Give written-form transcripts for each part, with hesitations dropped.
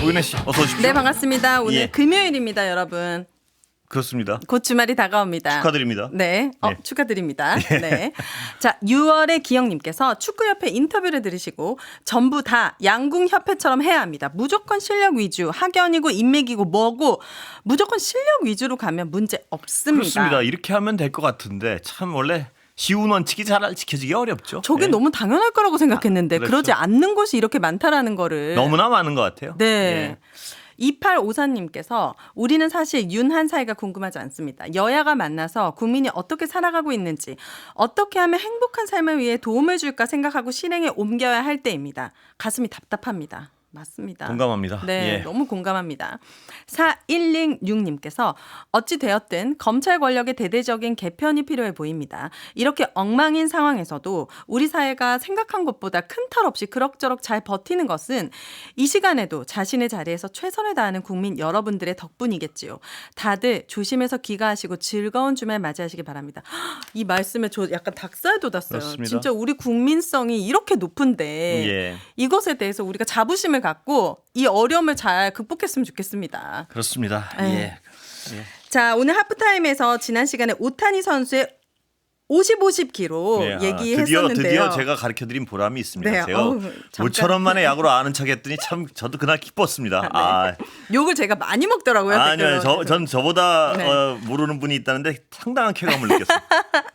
오은혜 씨 어서 오십시오. 네, 반갑습니다. 오늘 예. 금요일입니다, 여러분. 그렇습니다. 곧 주말이 다가옵니다. 축하드립니다. 네, 네. 축하드립니다. 네. 자, 6월의 기영님께서 축구협회 인터뷰를 들으시고 전부 다 양궁협회처럼 해야 합니다. 무조건 실력 위주, 학연이고 인맥이고 뭐고 무조건 실력 위주로 가면 문제 없습니다. 그렇습니다. 이렇게 하면 될 것 같은데 참 원래 쉬운 원칙이 잘 지켜지기 어렵죠. 저게 네. 너무 당연할 거라고 생각했는데 그렇죠. 그러지 않는 곳이 이렇게 많다라는 거를. 너무나 많은 것 같아요. 네. 예. 2854님께서 우리는 사실 윤한 사이가 궁금하지 않습니다. 여야가 만나서 국민이 어떻게 살아가고 있는지 어떻게 하면 행복한 삶을 위해 도움을 줄까 생각하고 실행에 옮겨야 할 때입니다. 가슴이 답답합니다. 맞습니다. 공감합니다. 네, 예. 너무 공감합니다. 4106님께서 어찌 되었든 검찰 권력의 대대적인 개편이 필요해 보입니다. 이렇게 엉망인 상황에서도 우리 사회가 생각한 것보다 큰 탈 없이 그럭저럭 잘 버티는 것은 이 시간에도 자신의 자리에서 최선을 다하는 국민 여러분들의 덕분이겠지요. 다들 조심해서 귀가하시고 즐거운 주말 맞이하시기 바랍니다. 이 말씀에 저 약간 닭살 돋았어요. 맞습니다. 진짜 우리 국민성이 이렇게 높은데 예. 이것에 대해서 우리가 자부심을 갖고 이 어려움을 잘 극복했으면 좋겠습니다. 그렇습니다. 네. 예. 자, 오늘 하프타임에서 지난 시간에 오타니 선수의 50-50기로 네, 얘기했었는데요. 드디어 제가 가르쳐드린 보람이 있습니다. 네, 제가 어우, 잠깐. 5천원 만에 야구를 아는 척했더니 참 저도 그날 기뻤습니다. 네. 욕을 제가 많이 먹더라고요. 아니요, 댓글로. 전 저보다 네. 모르는 분이 있다는데 상당한 쾌감을 느꼈어요.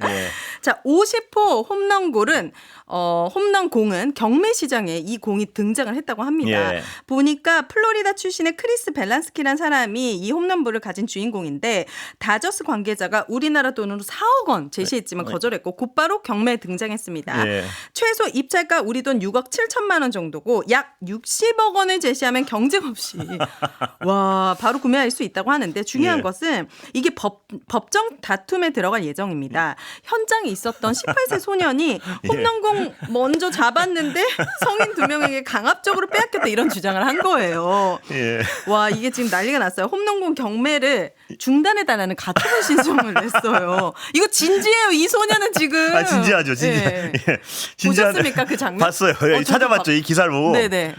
예. 자, 50호 홈런골은 홈런공은 경매 시장에 이 공이 등장을 했다고 합니다. 예. 보니까 플로리다 출신의 크리스 벨란스키라는 사람이 이 홈런볼을 가진 주인공인데 다저스 관계자가 우리나라 돈으로 4억 원 제시했지만 거절했고 곧바로 경매에 등장했습니다. 예. 최소 입찰가 우리 돈 6억 7천만 원 정도고 약 60억 원을 제시하면 경쟁 없이 와 바로 구매할 수 있다고 하는데 중요한 예. 것은 이게 법정 다툼에 들어갈 예정입니다. 현장에 있었던 18세 소년이 홈런공 먼저 잡았는데 성인 2명에게 강압적으로 빼앗겼다 이런 주장을 한 거예요. 예. 와 이게 지금 난리가 났어요. 홈런공 경매를 중단해달라는 가처분 신청을 냈어요. 이거 진지해요. 이 소년은 지금. 아 진지하죠, 진지. 예. 예. 진지한데. 보셨습니까 그 장면? 봤어요. 예, 찾아봤죠, 이 기사를 보고. 네네.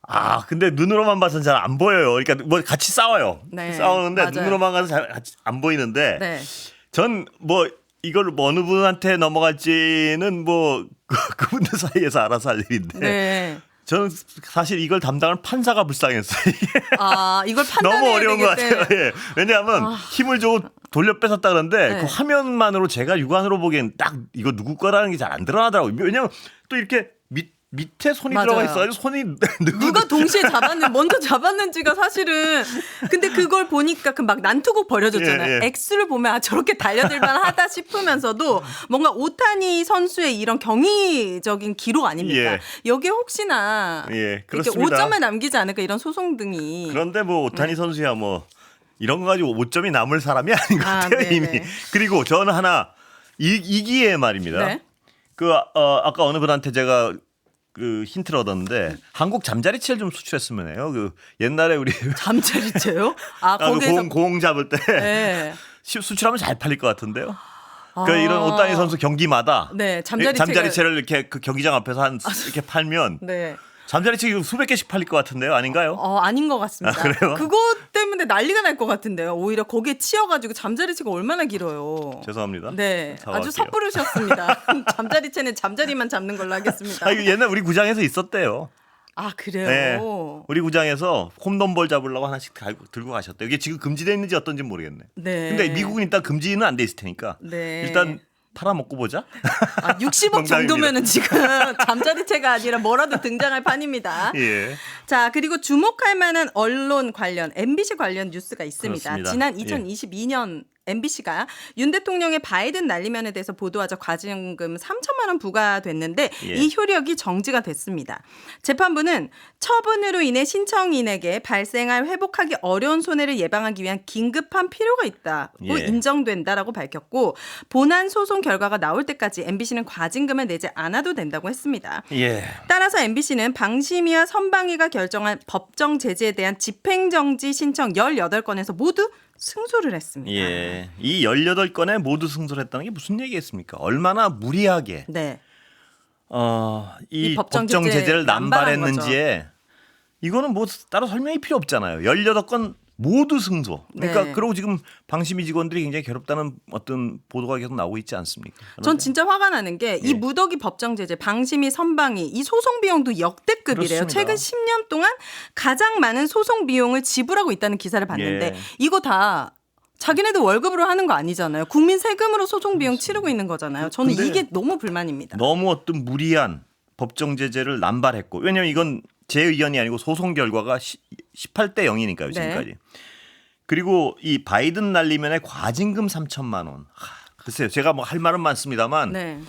아, 근데 눈으로만 봐서는 잘 안 보여요. 그러니까 뭐 같이 싸워요. 네, 싸우는데 맞아요. 눈으로만 가서 잘 안 보이는데. 네. 전 뭐 이걸 뭐 어느 분한테 넘어갈지는 뭐 그분들 사이에서 알아서 할 일인데. 네. 저는 사실 이걸 담당할 판사가 불쌍했어요. 이게 아 이걸 판단해야 너무 어려운 것 되겠대. 같아요. 예. 왜냐하면 힘을 주고 돌려 뺏었다 그러는데 네. 그 화면만으로 제가 육안으로 보기엔 딱 이거 누구 거라는 게 잘 안 드러나더라고요. 왜냐하면 또 이렇게 밑에 손이 맞아요. 들어가 있어요. 손이 누가 동시에 먼저 잡았는지가 사실은 근데 그걸 보니까 그 막 난투극 벌여졌잖아요. 예, 예. X를 보면 아 저렇게 달려들만 하다 싶으면서도 뭔가 오타니 선수의 이런 경이적인 기록 아닙니까? 예. 여기에 혹시나 예, 이렇게 그렇습니다. 5점을 남기지 않을까 이런 소송 등이 그런데 뭐 오타니 선수야 뭐 이런 거 가지고 5점이 남을 사람이 아닌 것 같아요. 네네. 이미. 그리고 저는 하나 이기에 말입니다. 네. 아까 어느 분한테 제가 그 힌트를 얻었는데 한국 잠자리채를 좀 수출했으면 해요. 그 옛날에 우리 잠자리채요? 아 거기에서 공 잡을 때 네. 수출하면 잘 팔릴 것 같은데요. 그러니까 이런 오타니 선수 경기마다 네, 잠자리채를 이렇게 그 경기장 앞에서 이렇게 팔면 네. 잠자리채 수백 개씩 팔릴 것 같은데요. 아닌가요? 아닌 것 같습니다. 아, 그래요? 그것 때문에 난리가 날 것 같은데요. 오히려 거기에 치여가지고 잠자리채가 얼마나 길어요. 죄송합니다. 네, 사과할게요. 아주 섣부르셨습니다. 잠자리채는 잠자리만 잡는 걸로 하겠습니다. 아, 이거 옛날 우리 구장에서 있었대요. 아 그래요? 네. 우리 구장에서 홈런볼 잡으려고 하나씩 들고 가셨대요. 이게 지금 금지되어 있는지 어떤지 모르겠네. 네. 근데 미국은 일단 금지는 안 돼 있을 테니까 네. 일단 팔아먹고 보자. 60억 농담입니다. 정도면은 지금 잠자리채가 아니라 뭐라도 등장할 판입니다. 예. 자, 그리고 주목할 만한 언론 관련, MBC 관련 뉴스가 있습니다. 그렇습니다. 지난 예. 2022년 MBC가 윤 대통령의 바이든 날리면에 대해서 보도하자 과징금 3천만 원 부과됐는데 예. 이 효력이 정지가 됐습니다. 재판부는 처분으로 인해 신청인에게 발생할 회복하기 어려운 손해를 예방하기 위한 긴급한 필요가 있다고 예. 인정된다라고 밝혔고 본안 소송 결과가 나올 때까지 MBC는 과징금을 내지 않아도 된다고 했습니다. 예. 따라서 MBC는 방심위와 선방위가 결정한 법정 제재에 대한 집행정지 신청 18건에서 모두 승소를 했습니다. 예. 이 18건에 모두 승소를 했다는 게 무슨 얘기겠습니까? 얼마나 무리하게 네. 이 이 법정 법정 제재 제재를 남발한 남발했는지에 이거는 뭐 따로 설명이 필요 없잖아요. 18건 모두 승소. 그러니까 네. 그러고 지금 방심위 직원들이 굉장히 괴롭다는 어떤 보도가 계속 나오고 있지 않습니까? 전 진짜 화가 나는 게 이 예. 무더기 법정 제재, 방심위, 선방위 이 소송 비용도 역대급이래요. 그렇습니다. 최근 10년 동안 가장 많은 소송 비용을 지불하고 있다는 기사를 봤는데 예. 이거 다 자기네들 월급으로 하는 거 아니잖아요. 국민 세금으로 소송 비용 치르고 있는 거잖아요. 저는 근데 이게 너무 불만입니다. 너무 어떤 무리한 법정 제재를 남발했고, 왜냐하면 이건 제 의견이 아니고 소송 결과가 18대 0이니까요 지금까지. 네. 그리고 이 바이든 날리면의 과징금 3천만 원. 글쎄요, 제가 뭐 할 말은 많습니다만 네.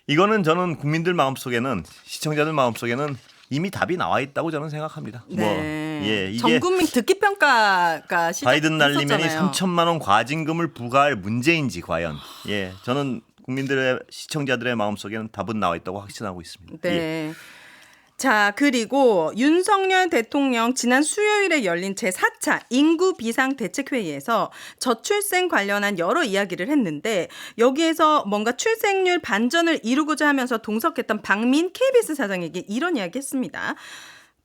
이거는 저는 국민들 마음속에는, 시청자들 마음속에는 이미 답이 나와 있다고 저는 생각합니다. 네. 예, 이게 전국민 듣기 평가가 바이든 날리면이 시작했었잖아요. 3천만 원 과징금을 부과할 문제인지 과연. 예, 저는 국민들의, 시청자들의 마음속에는 답은 나와 있다고 확신하고 있습니다. 예. 네. 자, 그리고 윤석열 대통령 지난 수요일에 열린 제4차 인구 비상 대책회의에서 저출생 관련한 여러 이야기를 했는데 여기에서 뭔가 출생률 반전을 이루고자 하면서 동석했던 박민 KBS 사장에게 이런 이야기 했습니다.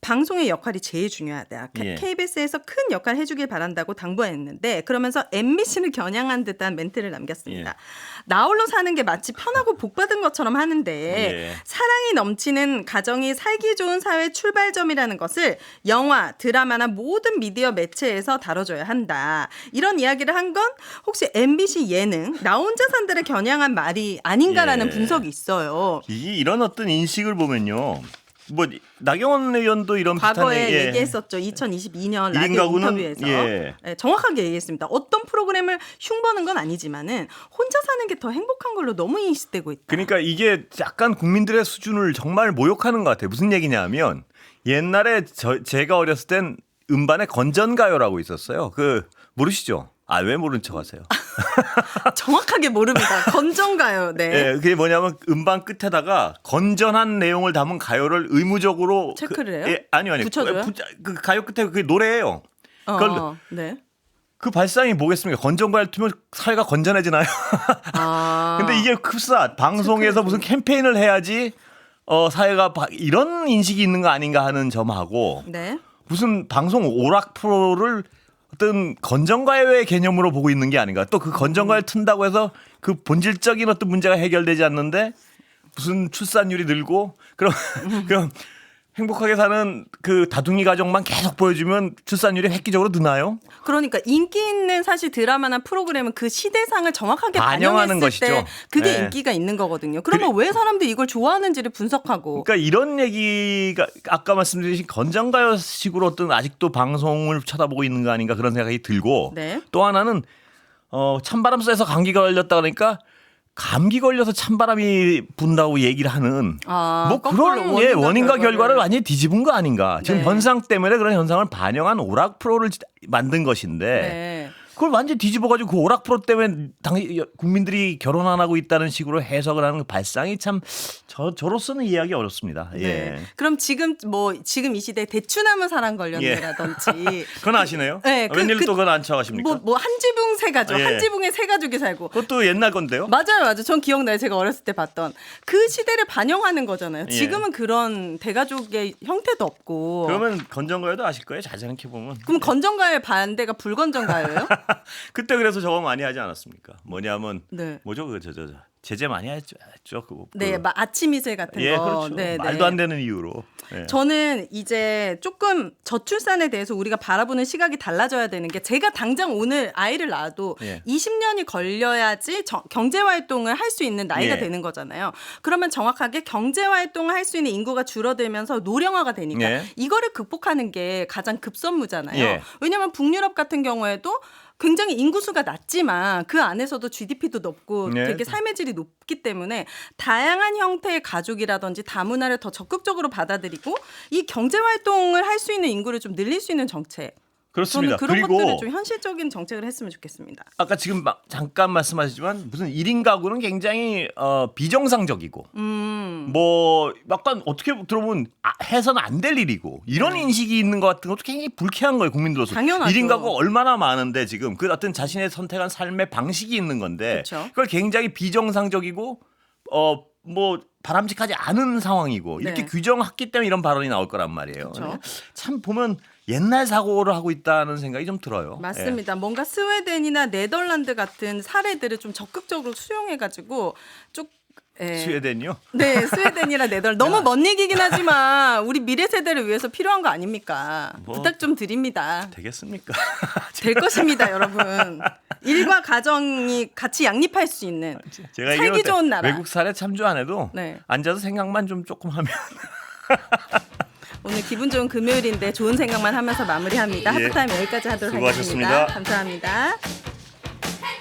방송의 역할이 제일 중요하다. 예. KBS에서 큰 역할 해주길 바란다고 당부했는데 그러면서 MBC를 겨냥한 듯한 멘트를 남겼습니다. 예. 나홀로 사는 게 마치 편하고 복받은 것처럼 하는데 예. 사랑이 넘치는 가정이 살기 좋은 사회 출발점이라는 것을 영화, 드라마나 모든 미디어 매체에서 다뤄줘야 한다. 이런 이야기를 한 건 혹시 MBC 예능 나 혼자 산다를 겨냥한 말이 아닌가라는 예. 분석이 있어요. 이런 어떤 인식을 보면요. 뭐 나경원 의원도 이런 과거에 비슷한 예. 얘기했었죠. 2022년 일인 라디오 가구는, 인터뷰에서 예. 정확하게 얘기했습니다. 어떤 프로그램을 흉보는 건 아니지만은 혼자 사는 게 더 행복한 걸로 너무 인식되고 있다. 그러니까 이게 약간 국민들의 수준을 정말 모욕하는 것 같아요. 무슨 얘기냐면 옛날에 제가 어렸을 땐 음반에 건전가요라고 있었어요. 그 모르시죠? 아, 왜 모른 척 하세요? 정확하게 모릅니다. 건전가요. 네. 예, 그게 뭐냐면 음반 끝에다가 건전한 내용을 담은 가요를 의무적으로 체크를 해요? 예, 아니요. 붙여줘요? 그 가요 끝에 그게 노래예요. 그걸 네. 그 발상이 뭐겠습니까? 건전가요를 틀면 사회가 건전해지나요? 아. 근데 이게 흡사 방송에서 무슨 캠페인을 해야지 사회가 이런 인식이 있는 거 아닌가 하는 점하고 네. 무슨 방송 오락 프로를 어떤 건전가요의 개념으로 보고 있는 게 아닌가. 또 그 건전가요를 튼다고 해서 그 본질적인 어떤 문제가 해결되지 않는데 무슨 출산율이 늘고 그럼 행복하게 사는 그 다둥이 가정만 계속 보여주면 출산율이 획기적으로 느나요? 그러니까 인기 있는 사실 드라마나 프로그램은 그 시대상을 정확하게 반영하는 반영했을 때 것이죠. 그게 네. 인기가 있는 거거든요. 그러면 왜 사람들이 이걸 좋아하는지를 분석하고 그러니까 이런 얘기가 아까 말씀드린 건전가요식으로 어떤 아직도 방송을 쳐다보고 있는 거 아닌가 그런 생각이 들고 네. 또 하나는 찬바람 쐬서 감기가 걸렸다 그러니까 감기 걸려서 찬바람이 분다고 얘기를 하는 뭐 그런 원인과 결과를 완전히 뒤집은 거 아닌가. 지금 네. 현상 때문에 그런 현상을 반영한 오락 프로를 만든 것인데 네. 그걸 완전히 뒤집어가지고 그 오락 프로 때문에 국민들이 결혼 안 하고 있다는 식으로 해석을 하는 그 발상이 참 저로서는 이해하기 어렵습니다. 예. 네. 그럼 지금 이 시대 대추나무 사랑 관련이라든지 그건 아시네요? 네, 웬일로 또 그건 안 쳐가십니까? 뭐 한지붕 세 가족, 예. 한지붕에 세 가족이 살고. 그것도 옛날 건데요. 맞아요. 전 기억나요. 제가 어렸을 때 봤던 그 시대를 반영하는 거잖아요. 예. 지금은 그런 대가족의 형태도 없고. 그러면 건전가요도 아실 거예요. 잘 생각해 보면. 그럼 건전가요의 반대가 불건전가요예요? 그때 그래서 저거 많이 하지 않았습니까? 뭐냐면 네. 뭐죠? 제재 많이 했죠. 네, 아침 이슬 같은 예, 거. 그렇죠. 네, 말도 안 되는 이유로. 예. 저는 이제 조금 저출산에 대해서 우리가 바라보는 시각이 달라져야 되는 게 제가 당장 오늘 아이를 낳아도 예. 20년이 걸려야지 경제 활동을 할 수 있는 나이가 예. 되는 거잖아요. 그러면 정확하게 경제 활동을 할 수 있는 인구가 줄어들면서 노령화가 되니까 예. 이거를 극복하는 게 가장 급선무잖아요. 예. 왜냐하면 북유럽 같은 경우에도 굉장히 인구수가 낮지만 그 안에서도 GDP도 높고 네. 되게 삶의 질이 높기 때문에 다양한 형태의 가족이라든지 다문화를 더 적극적으로 받아들이고 이 경제 활동을 할 수 있는 인구를 좀 늘릴 수 있는 정책. 그렇습니다. 저는 그런 그리고 것들을 좀 현실적인 정책을 했으면 좋겠습니다. 아까 지금 잠깐 말씀하셨지만 무슨 1인 가구는 굉장히 비정상적이고 뭐 약간 어떻게 들어보면 해서는 안 될 일이고 이런 인식이 있는 것 같은 것도 굉장히 불쾌한 거예요. 국민들로서. 당연하죠. 1인 가구가 얼마나 많은데 지금 그 어떤 자신의 선택한 삶의 방식이 있는 건데 그렇죠. 그걸 굉장히 비정상적이고 뭐 바람직하지 않은 상황이고 이렇게 네. 규정했기 때문에 이런 발언이 나올 거란 말이에요. 그렇죠. 참 보면 옛날 사고를 하고 있다는 생각이 좀 들어요. 맞습니다. 뭔가 스웨덴이나 네덜란드 같은 사례들을 좀 적극적으로 수용해가지고 쭉 스웨덴이요? 네, 스웨덴이나 네덜란드 너무 먼 얘기긴 하지만 우리 미래 세대를 위해서 필요한 거 아닙니까? 뭐. 부탁 좀 드립니다. 되겠습니까? 될 것입니다, 여러분. 일과 가정이 같이 양립할 수 있는 제가 살기 얘기할 때 좋은 나라. 외국 사례 참조 안 해도 네. 앉아서 생각만 좀 조금 하면 오늘 기분 좋은 금요일인데 좋은 생각만 하면서 마무리합니다. 예. 하프타임 여기까지 하도록 수고하셨습니다. 하겠습니다. 감사합니다.